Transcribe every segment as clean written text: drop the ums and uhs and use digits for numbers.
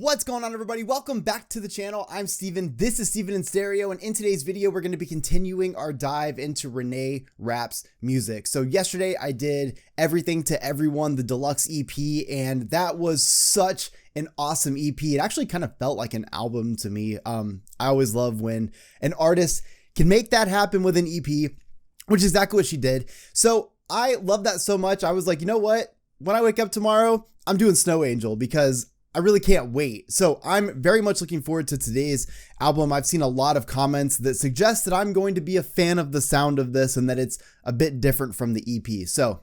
What's going on, everybody? Welcome back to the channel. I'm Steven. This is Steven in Stereo, and in today's video, we're going to be continuing our dive into Renee Rapp's music. So yesterday, I did Everything to Everyone, the deluxe EP, and that was such an awesome EP. It actually kind of felt like an album to me. I always love when an artist can make that happen with an EP, which is exactly what she did. So I love that so much. I was like, you know what? When I wake up tomorrow, I'm doing Snow Angel because I really can't wait. So I'm very much looking forward to today's album. I've seen a lot of comments that suggest that I'm going to be a fan of the sound of this and that it's a bit different from the EP. So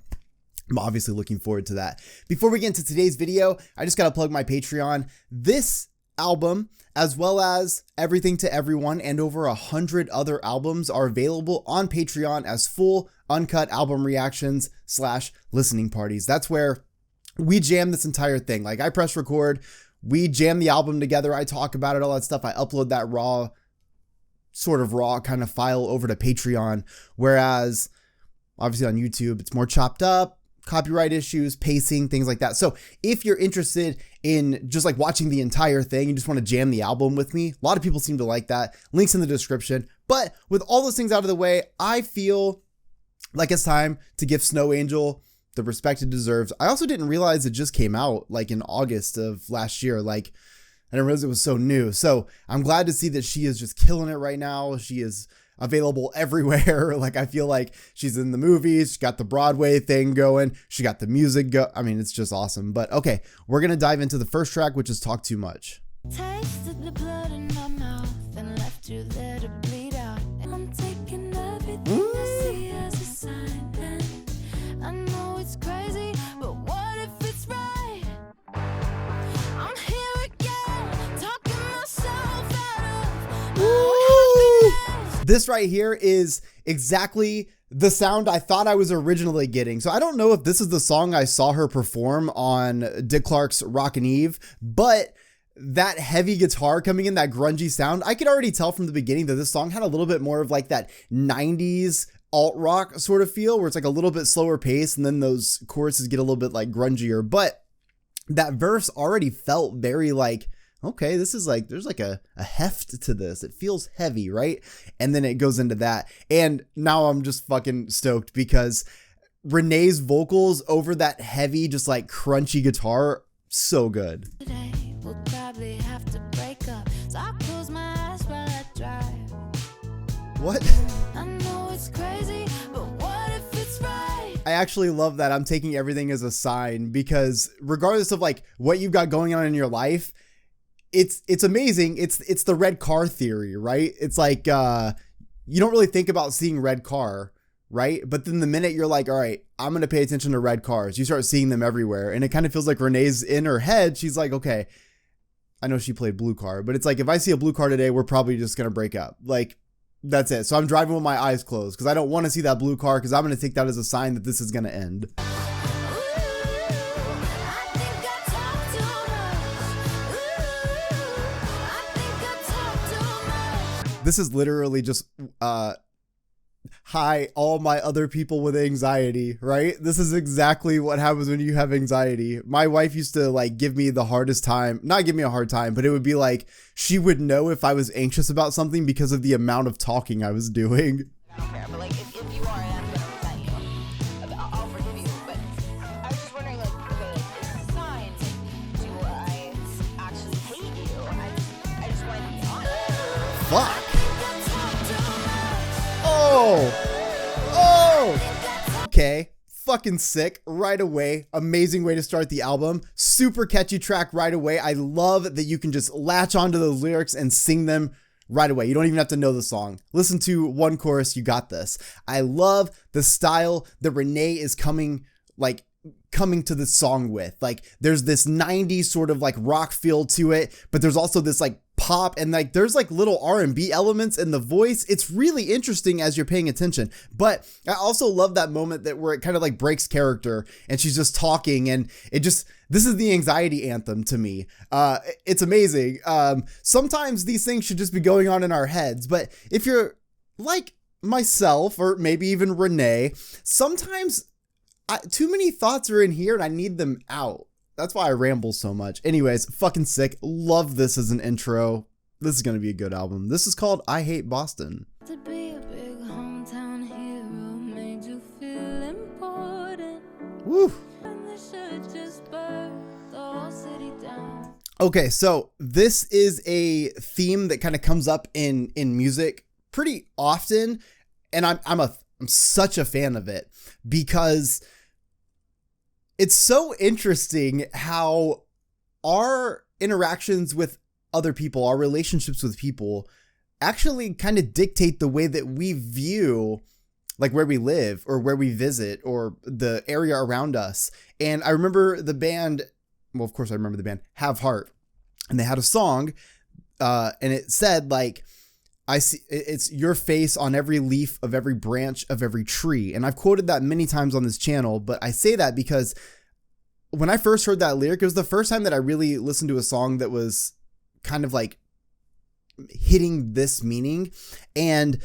I'm obviously looking forward to that. Before we get into today's video, I just got to plug my Patreon. This album, as well as Everything to Everyone and over 100 other albums, are available on Patreon as full uncut album reactions / listening parties. That's where we jam this entire thing. Like, I press record, we jam the album together, I talk about it, all that stuff. I upload that raw kind of file over to Patreon. Whereas obviously on YouTube, it's more chopped up, copyright issues, pacing, things like that. So if you're interested in just like watching the entire thing, you just want to jam the album with me, a lot of people seem to like that. Links in the description. But with all those things out of the way, I feel like it's time to give Snow Angel the respect it deserves. I also didn't realize it just came out like in August of last year. Like, I didn't realize it was so new. So I'm glad to see that she is just killing it right now. She is available everywhere. Like, I feel like she's in the movies. She got the Broadway thing going. She got the music go. I mean, it's just awesome. But okay, we're going to dive into the first track, which is Talk Too Much. Tasted the blood in my mouth and left you there to bleed out. I'm taking everything I see as a sign. I know it's crazy, but what if it's right? I'm here again, talking myself out of This right here is exactly the sound I thought I was originally getting. So I don't know if this is the song I saw her perform on Dick Clark's Rockin' Eve, but that heavy guitar coming in, that grungy sound, I could already tell from the beginning that this song had a little bit more of like that 90s alt rock sort of feel where it's like a little bit slower pace and then those choruses get a little bit like grungier. But that verse already felt very like, okay, this is like, there's like a heft to this. It feels heavy, right? And then it goes into that. And now I'm just fucking stoked because Renee's vocals over that heavy, just like crunchy guitar, so good. today. We'll probably have to break up, so I close my eyes while I drive. What? I know it's crazy, but what if it's right? I actually love that. I'm taking everything as a sign because regardless of like what you've got going on in your life, it's amazing. It's the red car theory, right? It's like, you don't really think about seeing red car, right? But then the minute you're like, all right, I'm going to pay attention to red cars, you start seeing them everywhere. And it kind of feels like Renee's in her head. She's like, okay, I know she played blue car, but it's like, if I see a blue car today, we're probably just going to break up. Like, that's it. So I'm driving with my eyes closed because I don't want to see that blue car because I'm going to take that as a sign that this is going to end. This is literally just, hi, all my other people with anxiety, right? This is exactly what happens when you have anxiety. My wife used to like give me the hardest time, not give me a hard time, but it would be like, she would know if I was anxious about something because of the amount of talking I was doing. I don't care, but like if you are, and I'm gonna resent you, I'll forgive you. But I was just wondering, like, okay, it's a sign. Do I actually hate you? I just want to be honest. Fuck. Okay, fucking sick right away. Amazing way to start the album. Super catchy track right away. I love that you can just latch onto those lyrics and sing them right away. You don't even have to know the song. Listen to one chorus, you got this. I love the style that Renee is coming to the song with. Like, there's this 90s sort of like rock feel to it, but there's also this like pop and like there's like little R&B elements in the voice. It's really interesting as you're paying attention. But I also love that moment that where it kind of like breaks character and she's just talking and this is the anxiety anthem to me. It's amazing. Sometimes these things should just be going on in our heads, but if you're like myself or maybe even Renee, sometimes too many thoughts are in here and I need them out. That's why I ramble so much. Anyways, fucking sick. Love this as an intro. This is going to be a good album. This is called I Hate Boston. To be a big hometown hero made you feel important. Woo. And they should just burn the whole city down. Okay, so this is a theme that kind of comes up in music pretty often, and I'm such a fan of it because it's so interesting how our interactions with other people, our relationships with people, actually kind of dictate the way that we view like where we live or where we visit or the area around us. And I remember the band, well, of course I remember the band Have Heart, and they had a song and it said like, I see it's your face on every leaf of every branch of every tree. And I've quoted that many times on this channel, but I say that because when I first heard that lyric, it was the first time that I really listened to a song that was kind of like hitting this meaning. And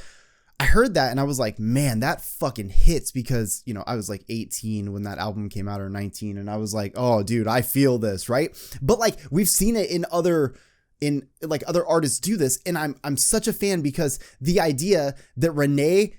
I heard that and I was like, man, that fucking hits, because, you know, I was like 18 when that album came out, or 19. And I was like, oh dude, I feel this. Right. But like, we've seen it in other artists do this. And I'm such a fan because the idea that Renee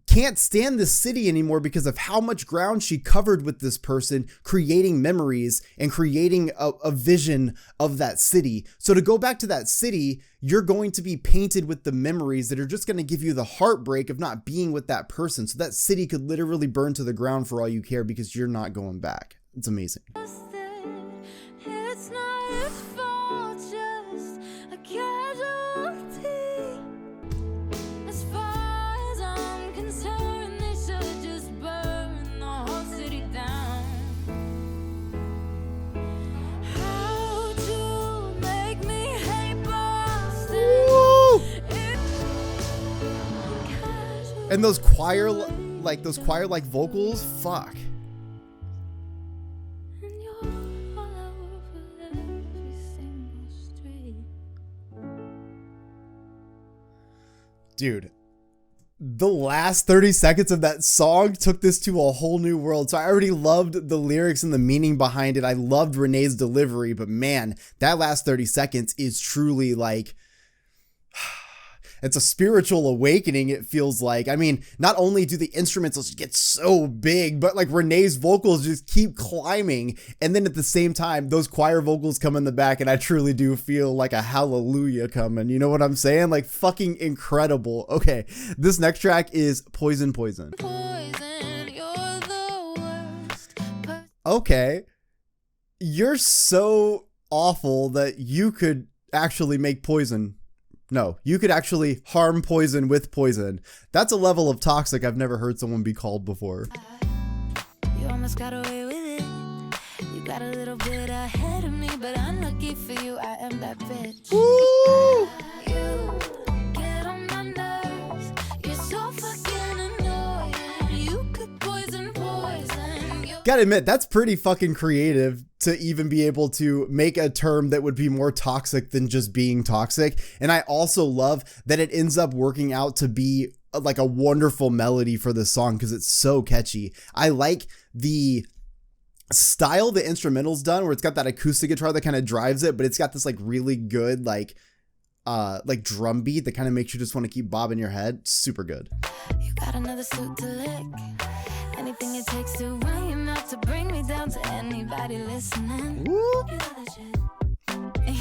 can't stand this city anymore because of how much ground she covered with this person, creating memories and creating a vision of that city. So to go back to that city, you're going to be painted with the memories that are just going to give you the heartbreak of not being with that person. So that city could literally burn to the ground for all you care because you're not going back. It's amazing. It's not his fault, just a casualty. As far as I'm concerned, they should just burn the whole city down. How to make me hate Boston? And those choir like vocals, fuck. And you're all over every single street. Dude, the last 30 seconds of that song took this to a whole new world. So I already loved the lyrics and the meaning behind it. I loved Renee's delivery, but man, that last 30 seconds is truly like, it's a spiritual awakening, it feels like. I mean, not only do the instrumentals get so big, but like Renee's vocals just keep climbing. And then at the same time, those choir vocals come in the back, and I truly do feel like a hallelujah coming. You know what I'm saying? Like fucking incredible. Okay, this next track is Poison Poison. Poison, you're the worst. Okay, you're so awful that you could actually make poison. No, you could actually harm poison with poison. That's a level of toxic I've never heard someone be called before. You almost got away with it. You got a little bit ahead of me, but unlucky for you, I am that bitch. Woo! You get on my nerves. You're so fucking annoying. You could poison. Gotta admit, that's pretty fucking creative to even be able to make a term that would be more toxic than just being toxic. And I also love that it ends up working out to be like a wonderful melody for this song because it's so catchy. I like the style the instrumental's done, where it's got that acoustic guitar that kind of drives it, but it's got this like really good like drum beat that kind of makes you just want to keep bobbing your head. Super good. You got another suit to lick. Anything it takes to run your mouth to bring me down to anybody listening. Woo. You love that shit.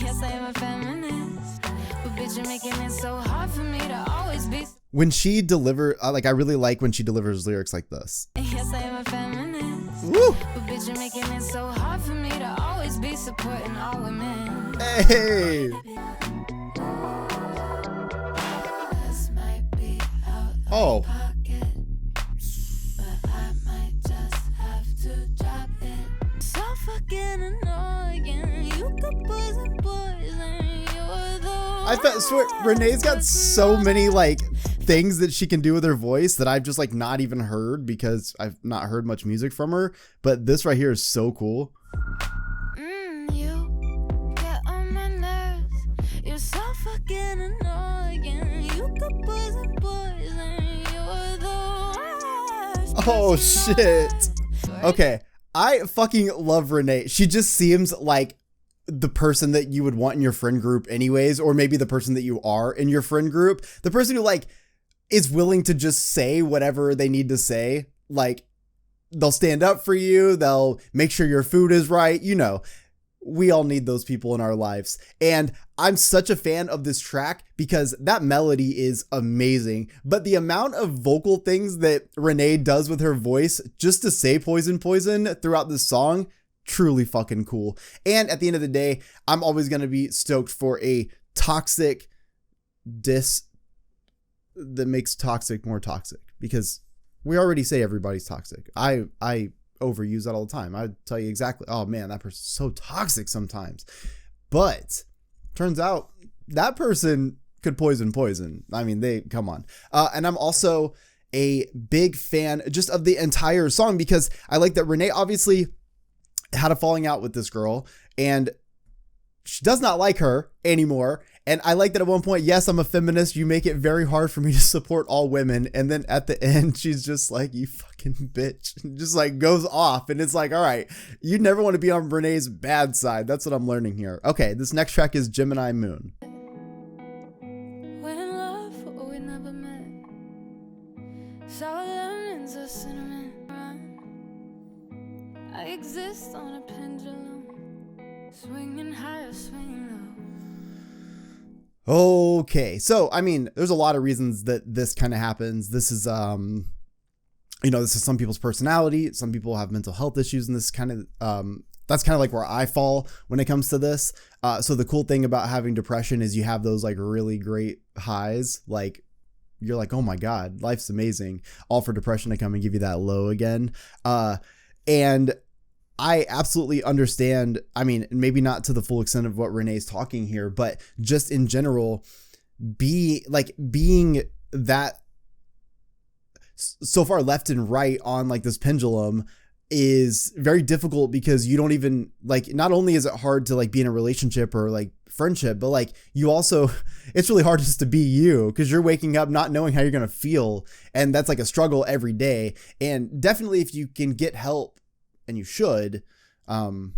Yes, I am a feminist, but bitch, you're making it so hard for me to always be. When she delivers, I really like when she delivers lyrics like this. Yes, I am a feminist. Woo. But bitch, you're making it so hard for me to always be supporting all women. Hey. This might be out of Oh. pocket, but I might just have to drop it. So fucking annoying. You could poison. You're the swear, Renee's got so many like things that she can do with her voice that I've just like not even heard because I've not heard much music from her. But this right here is so cool. You get on my nerves. You're so fucking annoying. You could poison. You're the worst. Oh shit. Okay. I fucking love Renee. She just seems like the person that you would want in your friend group anyways, or maybe the person that you are in your friend group. The person who like is willing to just say whatever they need to say. Like they'll stand up for you. They'll make sure your food is right. You know, we all need those people in our lives. And I'm such a fan of this track because that melody is amazing. But the amount of vocal things that Renee does with her voice just to say poison, poison throughout this song, truly fucking cool. And at the end of the day, I'm always going to be stoked for a toxic diss that makes toxic more toxic, because we already say everybody's toxic. I overuse that all the time. I tell you exactly, oh man, that person's so toxic sometimes. But turns out that person could poison. I mean, come on. And I'm also a big fan just of the entire song because I like that Renee obviously had a falling out with this girl and she does not like her anymore. And I like that at one point, yes, I'm a feminist. You make it very hard for me to support all women. And then at the end, she's just like, you fucking bitch. And just like goes off. And it's like, all right, you never want to be on Renee's bad side. That's what I'm learning here. Okay, this next track is Gemini Moon. When in love, we never met. Sour lemons or cinnamon run. I exist on a pendulum, swinging high or swinging low. Okay, so I mean, there's a lot of reasons that this kind of happens. This is, this is some people's personality. Some people have mental health issues, and this kind of, that's kind of like where I fall when it comes to this. So the cool thing about having depression is you have those like really great highs. Like you're like, oh my God, life's amazing. All for depression to come and give you that low again. And I absolutely understand. I mean, maybe not to the full extent of what Renee's talking here, but just in general, being that so far left and right on like this pendulum is very difficult because you don't even like, not only is it hard to like be in a relationship or like friendship, but like you also, it's really hard just to be you because you're waking up not knowing how you're going to feel. And that's like a struggle every day. And definitely if you can get help, and you should,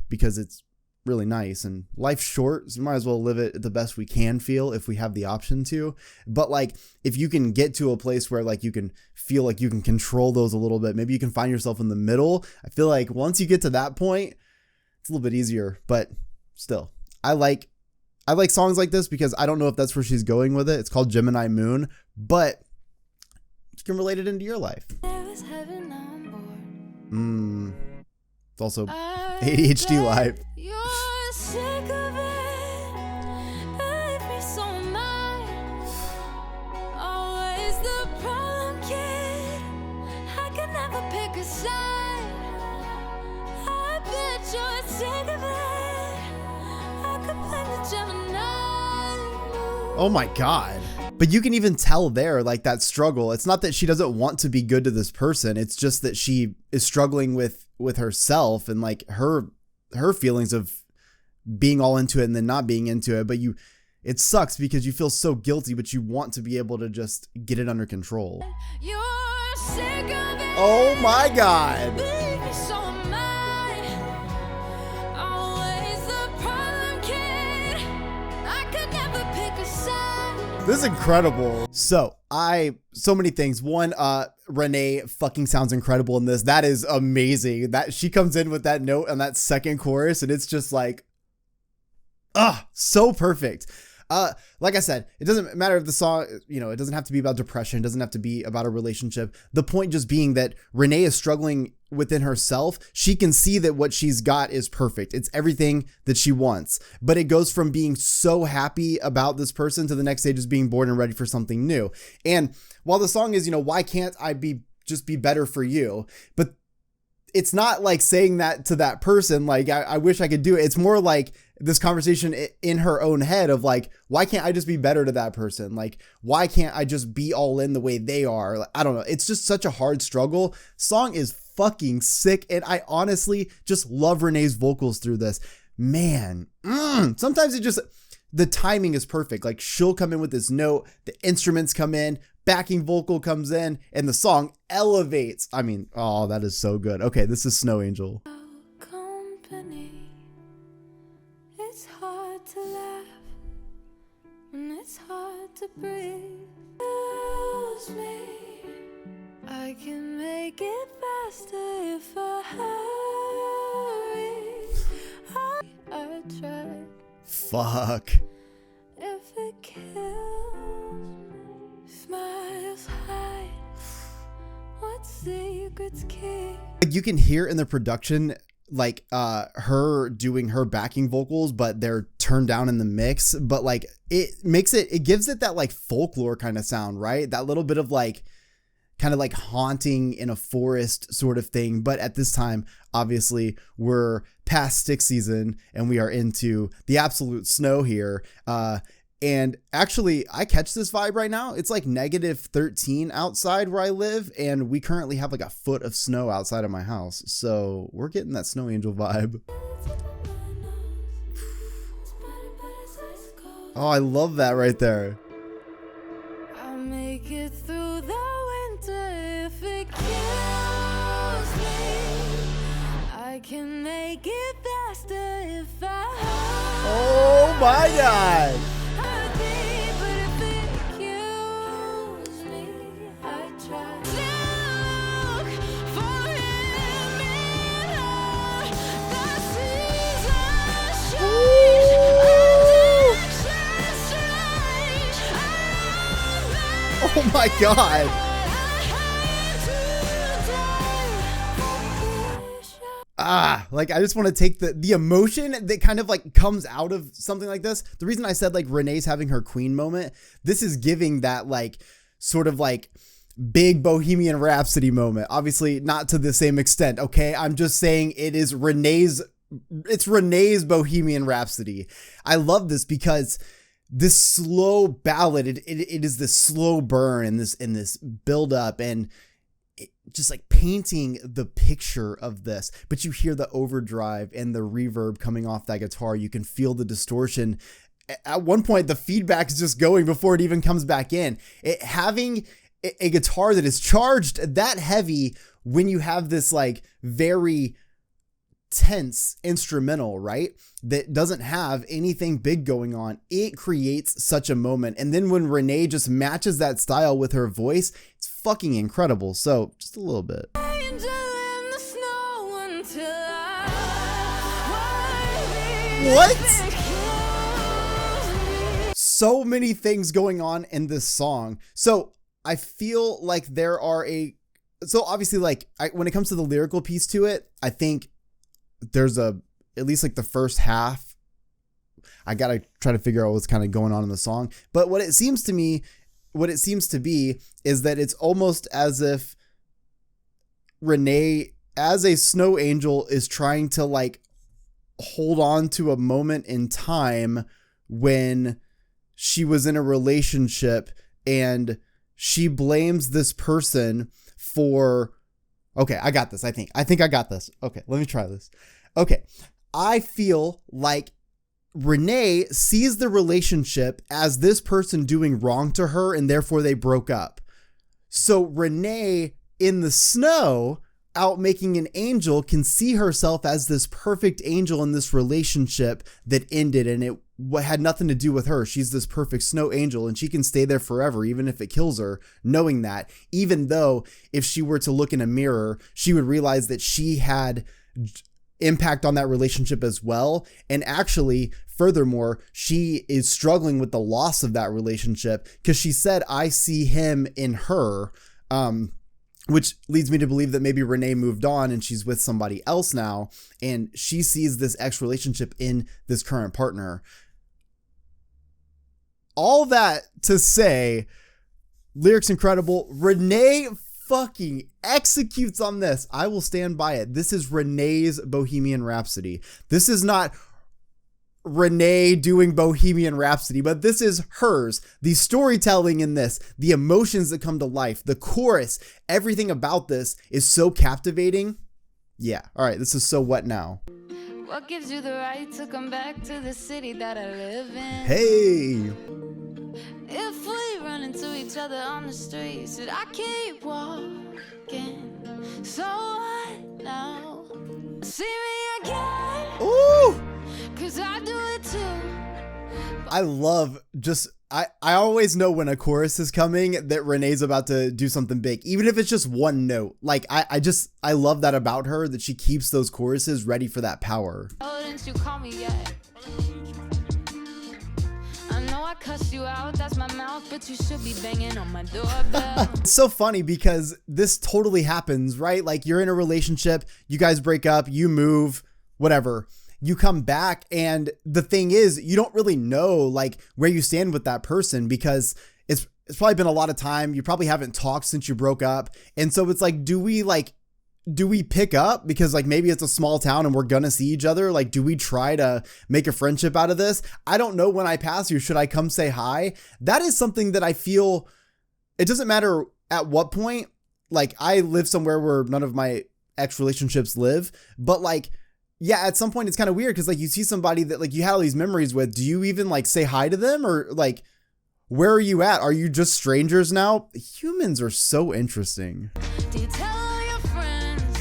because it's really nice and life's short. So we might as well live it the best we can feel if we have the option to. But like, if you can get to a place where like you can feel like you can control those a little bit, maybe you can find yourself in the middle. I feel like once you get to that point, it's a little bit easier, but still, I like songs like this because I don't know if that's where she's going with it. It's called Gemini Moon, but you can relate it into your life. There is heaven, now I'm bored. It's also ADHD live. You're sick of it, baby, so am I. Always the problem kid, I can never pick a side. I bet you're sick of it, I could blame the Gemini Moon. Oh my God. But you can even tell there, like that struggle. It's not that she doesn't want to be good to this person. It's just that she is struggling with herself and like her feelings of being all into it and then not being into it. But it sucks because you feel so guilty, but you want to be able to just get it under control. You're sick of it. Oh my God. Baby, so am I. Always the problem kid, I could never pick a side. This is incredible. So many things. One, Renee fucking sounds incredible in this. That is amazing. That she comes in with that note on that second chorus and it's just like, so perfect. Like I said, it doesn't matter if the song, it doesn't have to be about depression. It doesn't have to be about a relationship. The point just being that Renee is struggling within herself. She can see that what she's got is perfect. It's everything that she wants, but it goes from being so happy about this person to the next day just being bored and ready for something new. And while the song is, why can't I just be better for you? But it's not like saying that to that person. Like, I wish I could do it. It's more like this conversation in her own head of like, why can't I just be better to that person? Like, why can't I just be all in the way they are? Like, I don't know. It's just such a hard struggle. Song is fucking sick. And I honestly just love Renee's vocals through this. Man, sometimes the timing is perfect. Like she'll come in with this note, the instruments come in, backing vocal comes in, and the song elevates. I mean, oh, that is so good. Okay, this is Snow Angel. company. It's hard to laugh and it's hard to breathe. Excuse me, I can make it faster if I hurry. I tried. Fuck. If it kills me, smiles hide. What secrets keep? Like, you can hear in the production, like her doing her backing vocals, but they're turned down in the mix. But like it gives it that like folklore kind of sound, right? That little bit of like kind of like haunting in a forest sort of thing. But at this time, obviously, we're past stick season and we are into the absolute snow here. And actually, I catch this vibe right now. It's like -13 outside where I live, and we currently have like a foot of snow outside of my house. So we're getting that snow angel vibe. Oh, I love that right there. I'll make it through the winter if it kills me. I can make it faster if I Oh my God. hurry, but if it kills me, I try to look for him in all the seasons change, addictions strange. Oh my God. Like I just want to take the emotion that kind of like comes out of something like this. The reason I said like Renee's having her queen moment, this is giving that like sort of like big Bohemian Rhapsody moment. Obviously not to the same extent. Okay. I'm just saying it's Renee's Bohemian Rhapsody. I love this because this slow ballad, it is this slow burn and this build up and just like painting the picture of this, but you hear the overdrive and the reverb coming off that guitar. You can feel the distortion. At one point, the feedback is just going before it even comes back in. Having a guitar that is charged that heavy when you have this like very tense instrumental, right? That doesn't have anything big going on. It creates such a moment. And then when Renee just matches that style with her voice, it's fucking incredible. So just a little bit. Angel in the snow until What? So many things going on in this song. So I feel like there are so obviously like when it comes to the lyrical piece to it, I think there's at least like the first half, I got to try to figure out what's kind of going on in the song. But what it seems to be is that it's almost as if Renee as a snow angel is trying to like hold on to a moment in time when she was in a relationship and she blames this person for, okay, I got this. I think I got this. Okay, let me try this. Okay, I feel like Renee sees the relationship as this person doing wrong to her and therefore they broke up. So Renee in the snow out making an angel can see herself as this perfect angel in this relationship that ended, and it had nothing to do with her. She's this perfect snow angel and she can stay there forever, even if it kills her, knowing that, even though if she were to look in a mirror, she would realize that she had impact on that relationship as well. And actually, furthermore, she is struggling with the loss of that relationship because she said, I see him in her, which leads me to believe that maybe Renee moved on and she's with somebody else now. And she sees this ex relationship in this current partner. All that to say, lyrics incredible. Renee fucking executes on this. I will stand by it. This is Renee's Bohemian Rhapsody. This is not Renee doing Bohemian Rhapsody, but this is hers. The storytelling in this, the emotions that come to life, the chorus, everything about this is so captivating. Yeah. All right. This is So What Now? What gives you the right to come back to the city that I live in? Hey. If we run into each other on the street, should I keep walking? So what now? See me again 'cause I do it too. I love just, I always know when a chorus is coming that Renee's about to do something big, even if it's just one note. Like I love that about her, that she keeps those choruses ready for that power. Oh, didn't you call me yet? I know I cussed you out, that's my mouth, but you should be banging on my doorbell. It's so funny because this totally happens, right? Like you're in a relationship, you guys break up, you move, whatever. You come back, and the thing is, you don't really know like where you stand with that person, because it's probably been a lot of time. You probably haven't talked since you broke up. And so it's like, do we pick up because like maybe it's a small town and we're gonna see each other? Like, do we try to make a friendship out of this? I don't know, when I pass you, should I come say hi? That is something that I feel, it doesn't matter at what point. Like I live somewhere where none of my ex relationships live, but like, yeah, at some point it's kind of weird because like you see somebody that like you had all these memories with. Do you even like say hi to them, or like where are you at? Are you just strangers now? Humans are so interesting. Do you tell all your friends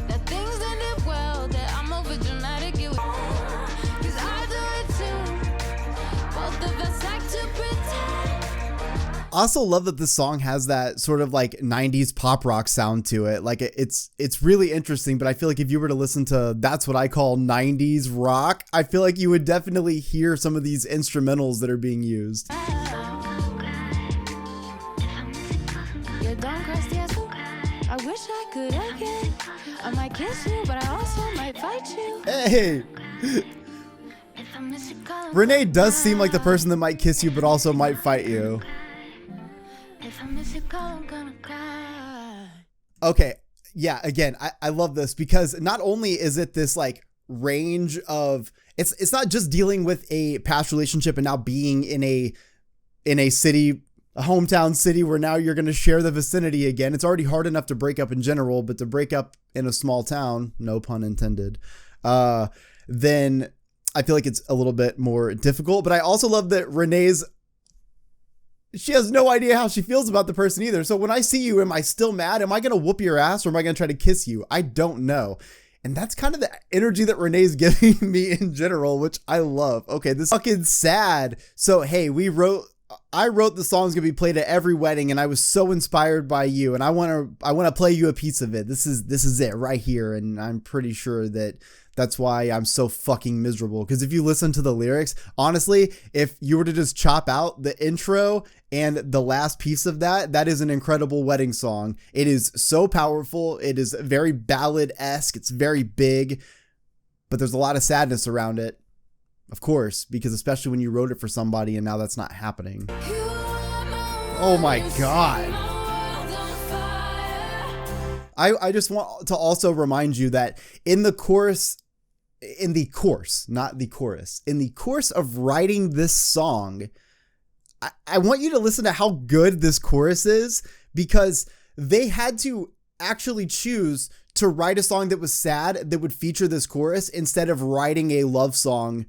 that things ended well, that I'm over dramatic? You, 'cause I do it too. Both of us like to pretend. I also love that the song has that sort of like 90s pop rock sound to it. Like it's really interesting, but I feel like if you were to listen to That's What I Call 90s Rock, I feel like you would definitely hear some of these instrumentals that are being used. You don't cross the asshole. I wish I could again. I might kiss you, but I also might fight you. Hey, If I miss you, call him. Renee does seem like the person that might kiss you, but also might fight you. If I miss you, call, I'm gonna cry. Okay. Yeah. Again, I love this because not only is it this like range of, it's not just dealing with a past relationship and now being in a city, a hometown city where now you're going to share the vicinity again. It's already hard enough to break up in general, but to break up in a small town, no pun intended, then I feel like it's a little bit more difficult. But I also love that she has no idea how she feels about the person either. So when I see you, am I still mad? Am I going to whoop your ass, or am I going to try to kiss you? I don't know. And that's kind of the energy that Renee's giving me in general, which I love. Okay, this is fucking sad. So, hey, I wrote the song's gonna be played at every wedding, and I was so inspired by you, and I want to play you a piece of it. This is it right here. And I'm pretty sure that that's why I'm so fucking miserable. Because if you listen to the lyrics, honestly, if you were to just chop out the intro and the last piece of that is an incredible wedding song. It is so powerful. It is very ballad-esque. It's very big, but there's a lot of sadness around it, of course, because especially when you wrote it for somebody and now that's not happening. Oh my God. I just want to also remind you that in the course of writing this song, I want you to listen to how good this chorus is, because they had to actually choose to write a song that was sad that would feature this chorus instead of writing a love song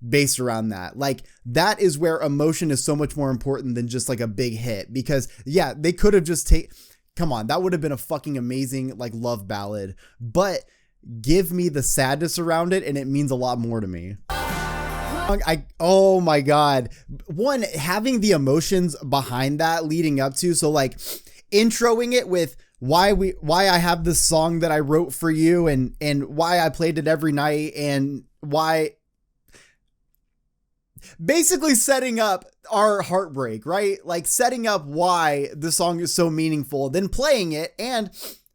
based around that. Like, that is where emotion is so much more important than just like a big hit, because yeah, they could have just come on, that would have been a fucking amazing like love ballad, but give me the sadness around it and it means a lot more to me. Oh my God. One, having the emotions behind that leading up to, so like introing it with why I have this song that I wrote for you, and why I played it every night, and why, basically setting up our heartbreak, right? Like setting up why the song is so meaningful, then playing it. And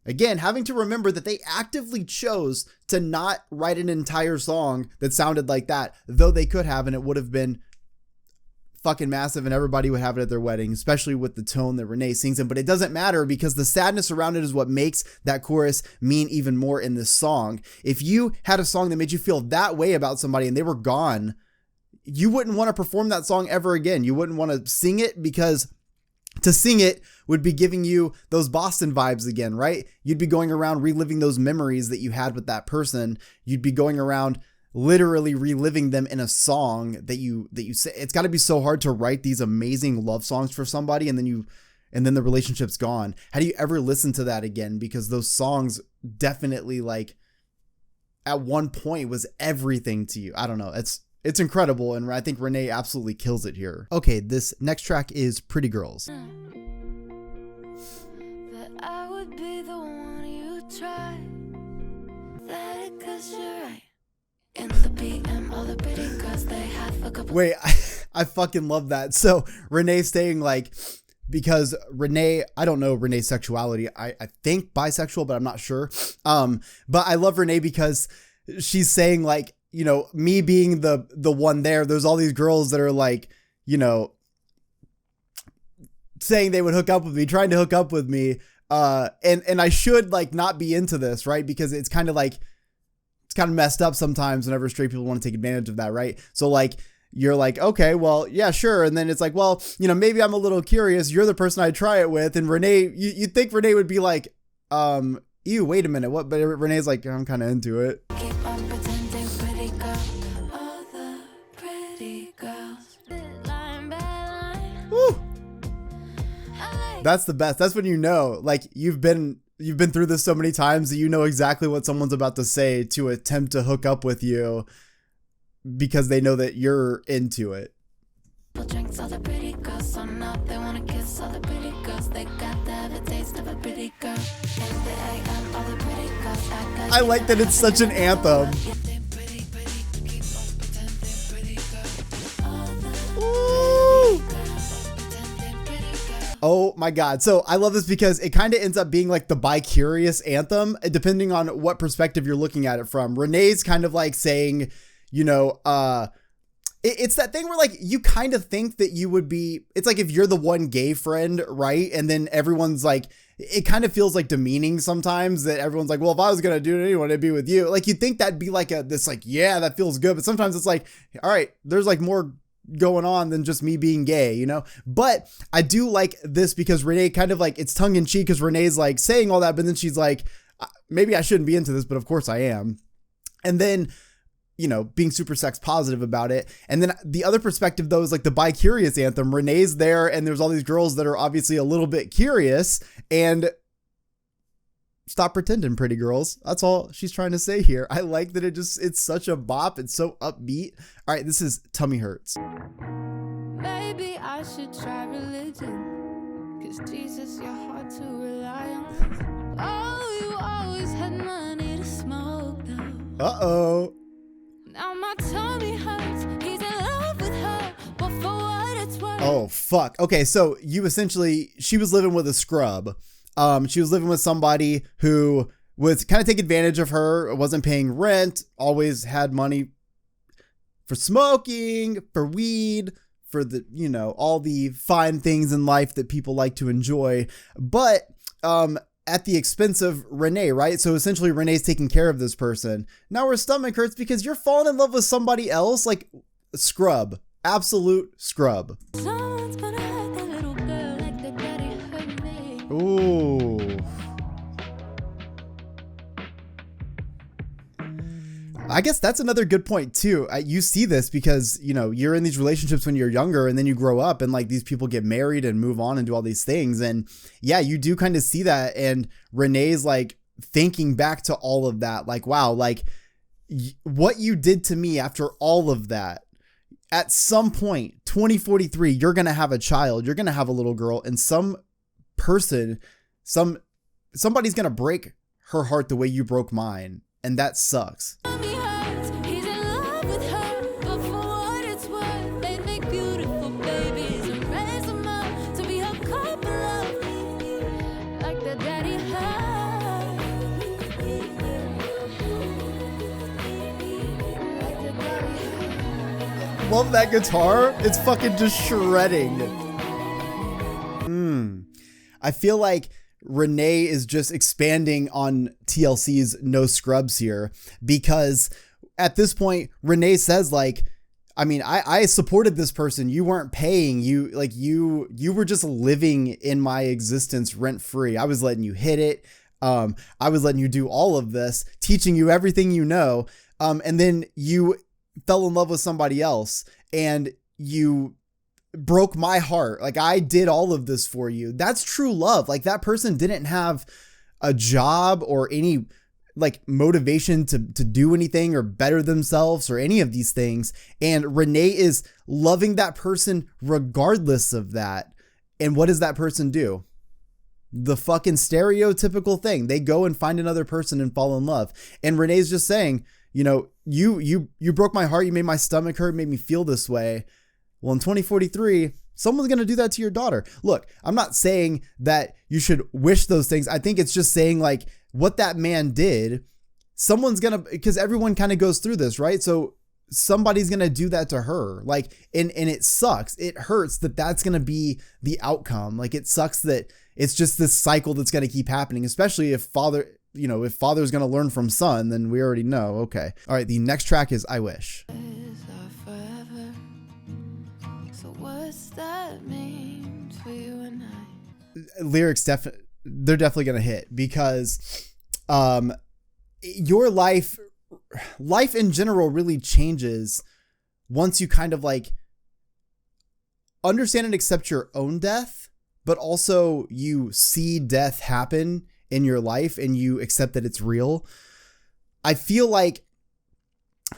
again, having to remember that they actively chose to not write an entire song that sounded like that, though they could have, and it would have been fucking massive and everybody would have it at their wedding, especially with the tone that Renee sings in. But it doesn't matter, because the sadness around it is what makes that chorus mean even more in this song. If you had a song that made you feel that way about somebody and they were gone, you wouldn't want to perform that song ever again. You wouldn't want to sing it, because to sing it would be giving you those Boston vibes again, right? You'd be going around reliving those memories that you had with that person. You'd be going around literally reliving them in a song that you say. It's got to be so hard to write these amazing love songs for somebody, and then the relationship's gone. How do you ever listen to that again? Because those songs definitely, like, at one point was everything to you. I don't know. It's incredible. And I think Renee absolutely kills it here. Okay. This next track is Pretty Girls. That I would be the one you try. That it 'cause you're right. In the PM, all the pretty girls, they have a couple. Wait, I fucking love that. So Renee saying like, because Renee, I don't know Renee's sexuality. I think bisexual, but I'm not sure. But I love Renee because she's saying like, you know, me being the one there's all these girls that are like, you know, saying they would hook up with me, trying to hook up with me. And I should like not be into this, right? Because it's kind of like, it's kind of messed up sometimes whenever straight people want to take advantage of that, right? So like, you're like, okay, well, yeah, sure. And then it's like, well, you know, maybe I'm a little curious. You're the person I'd try it with. And Renee, you'd think Renee would be like, ew, wait a minute. What? But Renee's like, I'm kind of into it. Keep on pretending pretty girl. All the pretty girls. Line by line. Woo. I like That's the best. That's when you know, like you've been through this so many times that you know exactly what someone's about to say to attempt to hook up with you because they know that you're into it. drinks, all the pretty girls. So now they wanna kiss all the pretty girls. They got to have a taste of a pretty girl. In the AM, all the pretty girls. I like that it's such an anthem. Ooh. Oh my God. So I love this because it kind of ends up being like the bi-curious anthem, depending on what perspective you're looking at it from. Renee's kind of like saying, you know, it's that thing where like you kind of think that you would be, it's like if you're the one gay friend, right? And then everyone's like, it kind of feels like demeaning sometimes that everyone's like, well, if I was going to do it anyway, it'd be with you. Like you'd think that'd be like this like, yeah, that feels good. But sometimes it's like, all right, there's like more going on than just me being gay, you know? But I do like this because Renee kind of like, it's tongue in cheek because Renee's like saying all that, but then she's like, maybe I shouldn't be into this, but of course I am. And then, you know, being super sex positive about it. And then the other perspective though is like the bi-curious anthem. Renee's there and there's all these girls that are obviously a little bit curious, and stop pretending, pretty girls. That's all she's trying to say here. I like that it's such a bop. It's so upbeat. All right, this is Tummy Hurts. Maybe I should try religion, 'cause Jesus, you're hard to rely on. Oh, you always had money to smoke though. Uh-oh. Now my tummy hurts. He's in love with her, but for what it's worth. Oh, fuck. Okay, so she was living with a scrub. She was living with somebody who was kind of take advantage of her, wasn't paying rent, always had money for smoking, for weed, for the, you know, all the fine things in life that people like to enjoy. But, at the expense of Renee, right? So essentially Renee's taking care of this person. Now her stomach hurts because you're falling in love with somebody else. Like scrub, absolute scrub. Someone's gonna hurt that little girl like the daddy hurt me. Ooh. I guess that's another good point too. You see this because, you know, you're in these relationships when you're younger and then you grow up and like these people get married and move on and do all these things. And yeah, you do kind of see that. And Renee's like thinking back to all of that, like, wow, like what you did to me after all of that. At some point, 2043, you're going to have a child, you're going to have a little girl, and some person, somebody's going to break her heart the way you broke mine. And that sucks. Tummy hurts. He's in love with her, but for what it's worth, they make beautiful babies and raise them up to be her couple of, like the daddy hurt. Like the daddy hurt. Love that guitar. It's fucking just shredding. I feel like Renee is just expanding on TLC's No Scrubs here, because at this point, Renee says like, I mean, I supported this person. You weren't paying. You were just living in my existence rent free. I was letting you hit it. I was letting you do all of this, teaching you everything you know. And then you fell in love with somebody else and you broke my heart. Like I did all of this for you. That's true love. Like that person didn't have a job or any like motivation to do anything or better themselves or any of these things. And Renee is loving that person regardless of that. And what does that person do? The fucking stereotypical thing. They go and find another person and fall in love. And Renee's just saying, you know, you broke my heart. You made my stomach hurt, made me feel this way. Well, in 2043, someone's going to do that to your daughter. Look, I'm not saying that you should wish those things. I think it's just saying like what that man did, someone's going to, because everyone kind of goes through this, right? So somebody's going to do that to her. Like, and it sucks. It hurts that that's going to be the outcome. Like it sucks that it's just this cycle that's going to keep happening, especially if father's going to learn from son, then we already know. Okay. All right. The next track is I Wish. What's that mean for you and I? Lyrics they're definitely gonna hit because your life in general really changes once you kind of like understand and accept your own death, but also you see death happen in your life and you accept that it's real. I feel like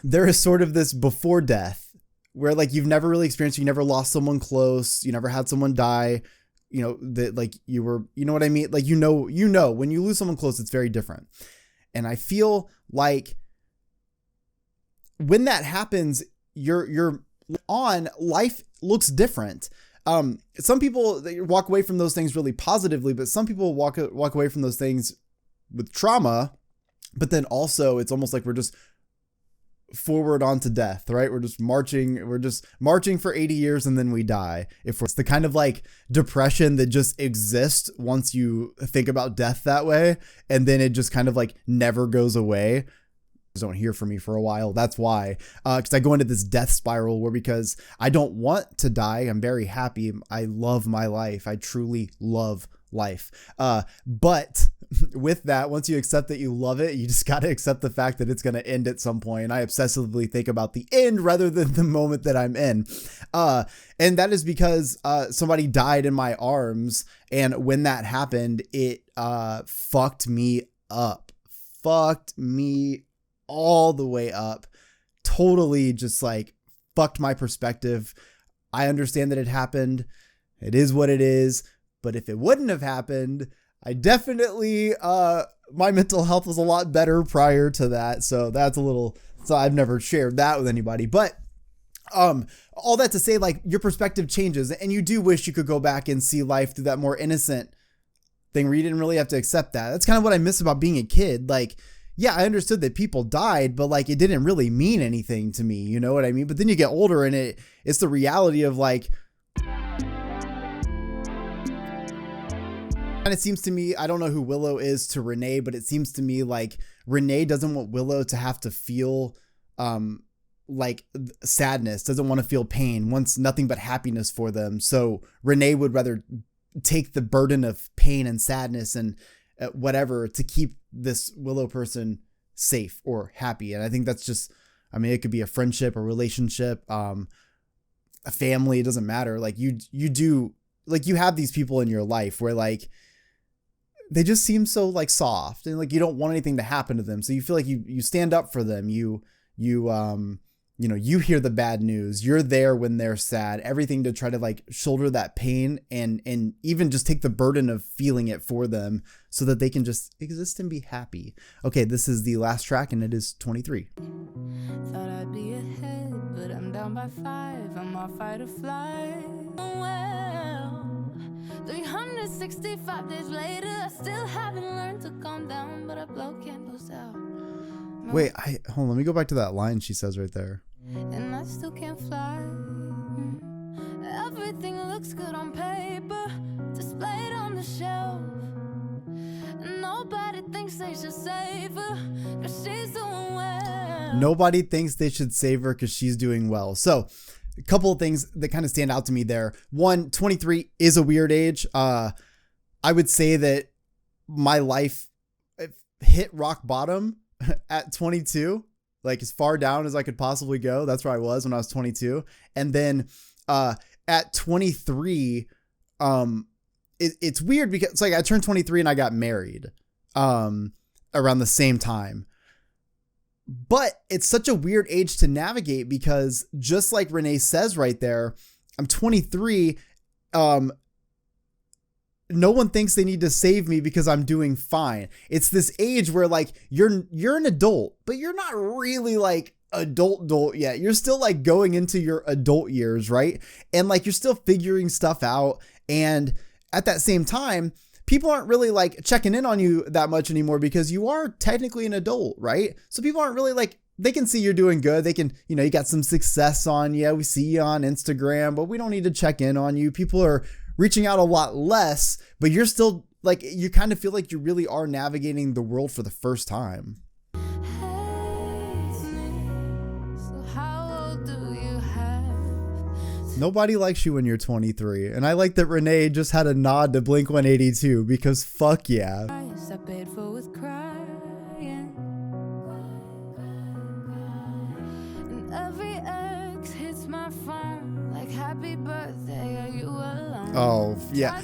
there is sort of this before death where like you've never really experienced, you never lost someone close, you never had someone die, you know, that like you were, you know what I mean? Like, you know, when you lose someone close, it's very different. And I feel like when that happens, you're on, life looks different. Some people, they walk away from those things really positively, but some people walk away from those things with trauma, but then also it's almost like we're just forward onto death, right? We're just marching for 80 years and then we die. It's the kind of like depression that just exists once you think about death that way, and then it just kind of like never goes away. Don't hear from me for a while. That's why, because I go into this death spiral where, because I don't want to die, I'm very happy. I love my life. I truly love life. But with that, once you accept that you love it, you just got to accept the fact that it's going to end at some point. And I obsessively think about the end rather than the moment that I'm in. And that is because somebody died in my arms. And when that happened, it fucked me all the way up. Totally just like fucked my perspective. I understand that it happened. It is what it is. But if it wouldn't have happened, I definitely, my mental health was a lot better prior to that. So so I've never shared that with anybody, but, all that to say, like, your perspective changes and you do wish you could go back and see life through that more innocent thing where you didn't really have to accept that. That's kind of what I miss about being a kid. Like, yeah, I understood that people died, but like, it didn't really mean anything to me. You know what I mean? But then you get older and it's the reality of like, and it seems to me, I don't know who Willow is to Renee, but it seems to me like Renee doesn't want Willow to have to feel like sadness, doesn't want to feel pain, wants nothing but happiness for them. So Renee would rather take the burden of pain and sadness and whatever to keep this Willow person safe or happy. And I think that's just, I mean, it could be a friendship, a relationship, a family, it doesn't matter. Like you do, like you have these people in your life where like, they just seem so like soft and like you don't want anything to happen to them. So you feel like you stand up for them. You hear the bad news. You're there when they're sad, everything to try to like shoulder that pain and even just take the burden of feeling it for them so that they can just exist and be happy. Okay, this is the last track and it is 23. Thought I'd be ahead, but I'm down by 5. I'm off fight or flight. Well, 365 days later, I still haven't learned to calm down, but I blow candles out. Wait, hold on, let me go back to that line she says right there. And I still can't fly. Everything looks good on paper, displayed on the shelf. Nobody thinks they should save her, cause she's doing well. Nobody thinks they should save her because she's doing well. So a couple of things that kind of stand out to me there. One, 23 is a weird age. I would say that my life hit rock bottom at 22, like as far down as I could possibly go. That's where I was when I was 22. And then at 23, it's weird because it's like I turned 23 and I got married. around the same time. But it's such a weird age to navigate because just like Renee says right there, I'm 23. No one thinks they need to save me because I'm doing fine. It's this age where like you're an adult, but you're not really like adult yet. You're still like going into your adult years, right? And like you're still figuring stuff out. And at that same time, people aren't really like checking in on you that much anymore because you are technically an adult, right? So people aren't really like, they can see you're doing good. They can, you know, you got some success on you. We see you on Instagram, but we don't need to check in on you. People are reaching out a lot less, but you're still like, you kind of feel like you really are navigating the world for the first time. Nobody likes you when you're 23. And I like that Renee just had a nod to Blink 182 because fuck yeah. I paid for with crying. And every ex hits my phone like happy birthday, are you alone? Oh, yeah.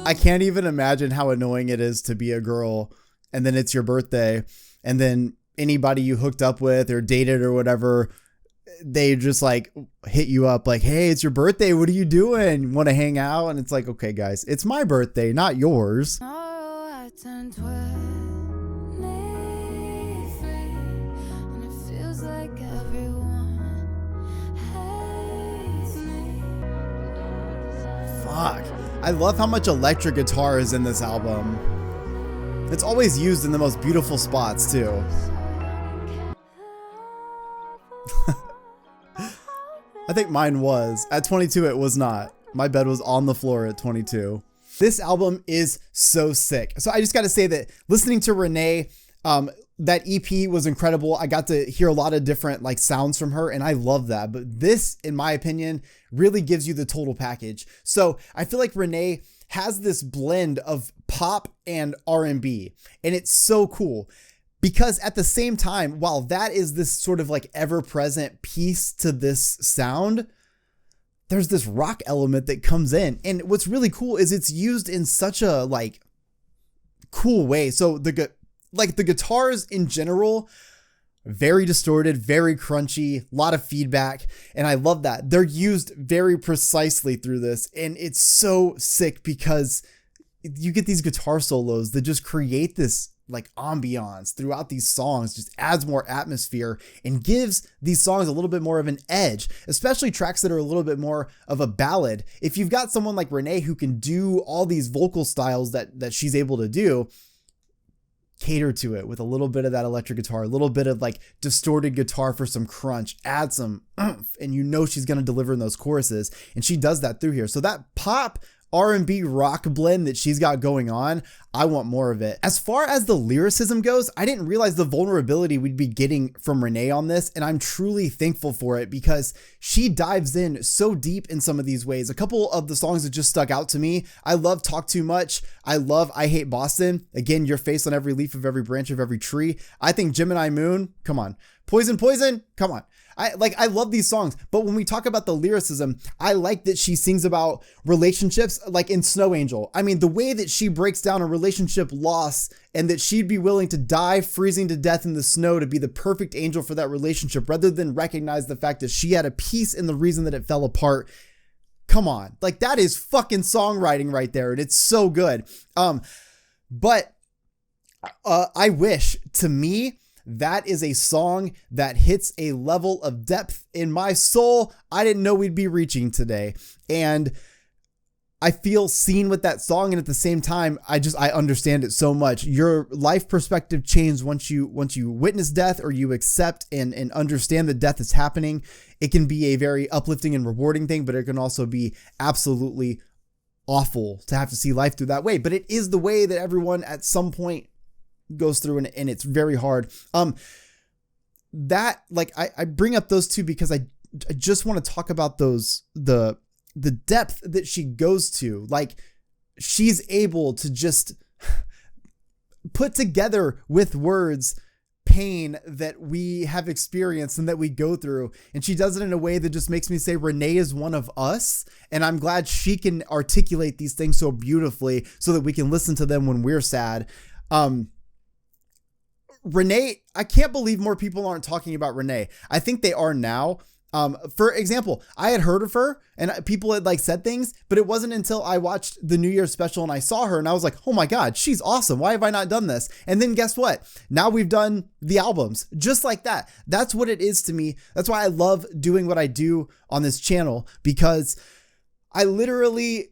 I can't even imagine how annoying it is to be a girl and then it's your birthday and then anybody you hooked up with or dated or whatever, they just like hit you up like, hey, it's your birthday. What are you doing? Want to hang out? And it's like, okay, guys, it's my birthday, not yours. Oh, I turned 23 and it feels like everyone hates me. Fuck. I love how much electric guitar is in this album. It's always used in the most beautiful spots too. I think mine was. At 22, it was not. My bed was on the floor at 22. This album is so sick. So I just got to say that listening to Renee, that EP was incredible. I got to hear a lot of different like sounds from her and I love that. But this, in my opinion, really gives you the total package. So I feel like Renee has this blend of pop and R&B and it's so cool. Because at the same time, while that is this sort of like ever-present piece to this sound, there's this rock element that comes in. And what's really cool is it's used in such a like cool way. So the guitars in general, very distorted, very crunchy, a lot of feedback. And I love that. They're used very precisely through this. And it's so sick because you get these guitar solos that just create this like ambiance throughout these songs, just adds more atmosphere and gives these songs a little bit more of an edge, especially tracks that are a little bit more of a ballad. If you've got someone like Renee who can do all these vocal styles that she's able to do, cater to it with a little bit of that electric guitar, a little bit of like distorted guitar for some crunch, add some oomph, and you know she's going to deliver in those choruses. And she does that through here. So that pop R&B rock blend that she's got going on, I want more of it. As far as the lyricism goes, I didn't realize the vulnerability we'd be getting from Renee on this, and I'm truly thankful for it because she dives in so deep in some of these ways. A couple of the songs that just stuck out to me, I love Talk Too Much. I love I Hate Boston. Again, Your Face on Every Leaf of Every Branch of Every Tree. I think Gemini Moon, come on. Poison, come on. I love these songs, but when we talk about the lyricism, I like that she sings about relationships like in Snow Angel. I mean, the way that she breaks down a relationship loss and that she'd be willing to die freezing to death in the snow to be the perfect angel for that relationship rather than recognize the fact that she had a piece in the reason that it fell apart. Come on. Like that is fucking songwriting right there. And it's so good. But I wish, to me, that is a song that hits a level of depth in my soul I didn't know we'd be reaching today. And I feel seen with that song. And at the same time, I understand it so much. Your life perspective changes once you witness death or you accept and understand that death is happening. It can be a very uplifting and rewarding thing, but it can also be absolutely awful to have to see life through that way. But it is the way that everyone at some point goes through, and it's very hard. That like I bring up those two because I just want to talk about those the depth that she goes to. Like she's able to just put together with words pain that we have experienced and that we go through, and she does it in a way that just makes me say Renee is one of us, and I'm glad she can articulate these things so beautifully so that we can listen to them when we're sad. Renee, I can't believe more people aren't talking about Renee. I think they are now. For example, I had heard of her and people had like said things, but it wasn't until I watched the New Year's special and I saw her and I was like, oh my God, she's awesome. Why have I not done this? And then guess what? Now we've done the albums just like that. That's what it is to me. That's why I love doing what I do on this channel, because I literally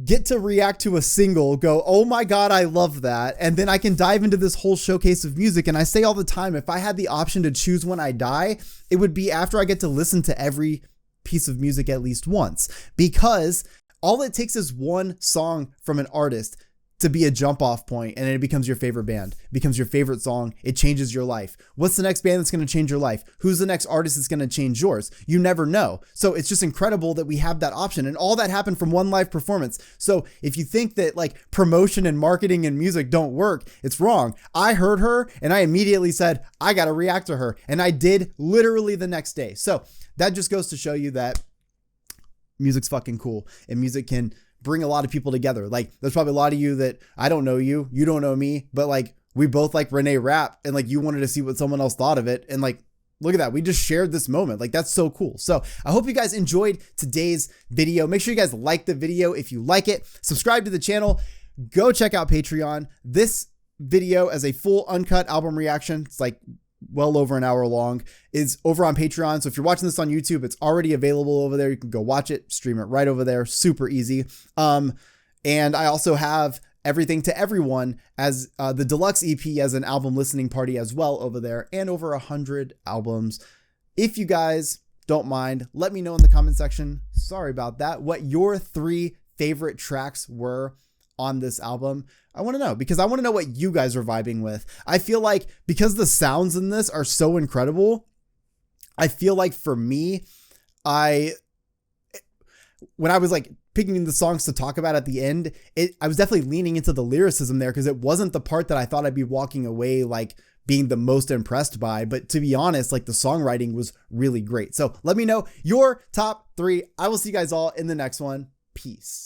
get to react to a single, go, oh my God, I love that. And then I can dive into this whole showcase of music. And I say all the time, if I had the option to choose when I die, it would be after I get to listen to every piece of music at least once, because all it takes is one song from an artist to be a jump off point, and it becomes your favorite band, becomes your favorite song. It changes your life. What's the next band that's going to change your life? Who's the next artist that's going to change yours? You never know. So it's just incredible that we have that option, and all that happened from one live performance. So if you think that like promotion and marketing and music don't work, it's wrong. I heard her and I immediately said, I got to react to her. And I did literally the next day. So that just goes to show you that music's fucking cool, and music can bring a lot of people together. Like there's probably a lot of you that I don't know you don't know me, but like we both like Renee Rapp, and like you wanted to see what someone else thought of it. And like, look at that. We just shared this moment. Like that's so cool. So I hope you guys enjoyed today's video. Make sure you guys like the video. If you like it, subscribe to the channel, go check out Patreon. This video as a full uncut album reaction, it's like well over an hour long, is over on Patreon. So if you're watching this on YouTube, it's already available over there. You can go watch it, stream it right over there. Super easy. And I also have Everything to Everyone as the deluxe EP as an album listening party as well over there, and over 100 albums. If you guys don't mind, let me know in the comment section, sorry about that, what your 3 favorite tracks were on this album. I want to know, because I want to know what you guys are vibing with. I feel like because the sounds in this are so incredible, I feel like for me, when I was like picking the songs to talk about at the end, I was definitely leaning into the lyricism there, because it wasn't the part that I thought I'd be walking away like being the most impressed by. But to be honest, like the songwriting was really great. So let me know your top 3. I will see you guys all in the next one. Peace.